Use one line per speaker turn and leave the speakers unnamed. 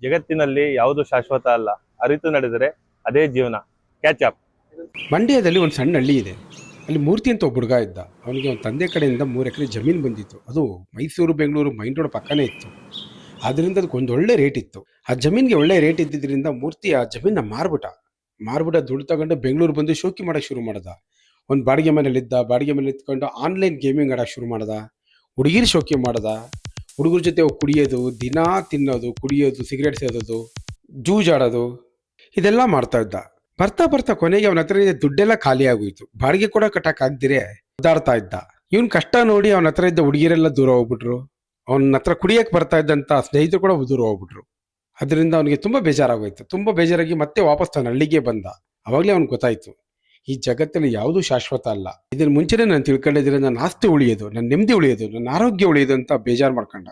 ಜಗತ್ತಿನಲ್ಲಿ ಯಾವುದು ಶಾಶ್ವತ ಅಲ್ಲ, ಅರಿತು ನಡೆದರೆ ಅದೇ ಜೀವನ. Catch up.
ಮಂಡ್ಯದಲ್ಲಿ ಒಂದು ಸಣ್ಣ ಹಳ್ಳಿ ಇದೆ. ಅಲ್ಲಿ ಮೂರ್ತಿ ಅಂತ ಒಬ್ಬ ಹುಡುಗ ಇದ್ದ. ಅವನಿಗೆ ಅವನ ತಂದೆ ಕಡೆಯಿಂದ 3 ಎಕರೆ ಜಮೀನು ಬಂದಿತ್ತು. ಅದು ಮೈಸೂರು ಬೆಂಗಳೂರು ಮೈನ್ ರೋಡ್ ಪಕ್ಕನೇ ಇತ್ತು. ಅದರಿಂದ ಅದಕ್ಕೆ ಒಂದು ಒಳ್ಳೆ ರೇಟ್ ಇತ್ತು. ಆ ಜಮೀನಿಗೆ ಒಳ್ಳೆ ರೇಟ್ ಇದ್ದಿದ್ದರಿಂದ ಮೂರ್ತಿ ಆ ಜಮೀನ ಮಾರ್ಬಿಟ್ಟ ದುಡ್ಡು ತಗೊಂಡು ಬೆಂಗಳೂರು ಬಂದು ಶೋಕಿ ಮಾಡಕ್ಕೆ ಶುರು ಮಾಡ್ದ. ಒಂದು ಬಾಡಿಗೆ ಮನೇಲಿದ್ದ. ಬಾಡಿಗೆ ಮನೇಲಿ ಇತ್ಕೊಂಡು ಆನ್ಲೈನ್ ಗೇಮಿಂಗ್ ಆಡಕ್ಕೆ ಶುರು ಮಾಡ್ದ. ಹುಡುಗಿರು ಶೋಕಿ ಮಾಡ್ದ. ಹುಡುಗರ ಜೊತೆ ಕುಡಿಯೋದು, ದಿನಾ ತಿನ್ನೋದು, ಕುಡಿಯೋದು, ಸಿಗರೇಟ್ ಸೇದೋದು, ಜೂಜಾಡೋದು, ಇದೆಲ್ಲ ಮಾಡ್ತಾ ಇದ್ದ. ಬರ್ತಾ ಬರ್ತಾ ಕೊನೆಗೆ ಅವನ ಹತ್ರ ದುಡ್ಡೆಲ್ಲ ಖಾಲಿ ಆಗೋಯ್ತು. ಬಾಡಿಗೆ ಕೂಡ ಕಟ್ಟಕ್ ಆಗ್ದಿರೇ ಒದ್ದಾಡ್ತಾ ಇದ್ದ. ಇವನ್ ಕಷ್ಟ ನೋಡಿ ಅವನ ಹತ್ರ ಇದ್ದ ಹುಡುಗಿರೆಲ್ಲ ದೂರ ಹೋಗ್ಬಿಟ್ರು. ಅವನ ಹತ್ರ ಕುಡಿಯಕ್ಕೆ ಬರ್ತಾ ಇದ್ದಂತ ಸ್ನೇಹಿತರು ಕೂಡ ದೂರ ಹೋಗ್ಬಿಟ್ರು. ಅದರಿಂದ ಅವನಿಗೆ ತುಂಬಾ ಬೇಜಾರಾಗೋಯ್ತು. ತುಂಬಾ ಬೇಜಾರಾಗಿ ಮತ್ತೆ ವಾಪಸ್ ತನ್ನ ಹಳ್ಳಿಗೆ ಬಂದ. ಅವಾಗಲೇ ಅವ್ನಿಗೆ ಗೊತ್ತಾಯ್ತು, ಈ ಜಗತ್ತಲ್ಲಿ ಯಾವುದೂ ಶಾಶ್ವತ ಅಲ್ಲ. ಇದನ್ನ ಮುಂಚೆನೆ ನಾನು ತಿಳ್ಕೊಂಡಿದ್ರೆ ನನ್ನ ಆಸ್ತಿ ಉಳಿಯೋದು, ನನ್ನ ನೆಮ್ಮದಿ ಉಳಿಯೋದು, ನನ್ನ ಆರೋಗ್ಯ ಉಳಿಯೋದು ಅಂತ ಬೇಜಾರು ಮಾಡ್ಕೊಂಡ.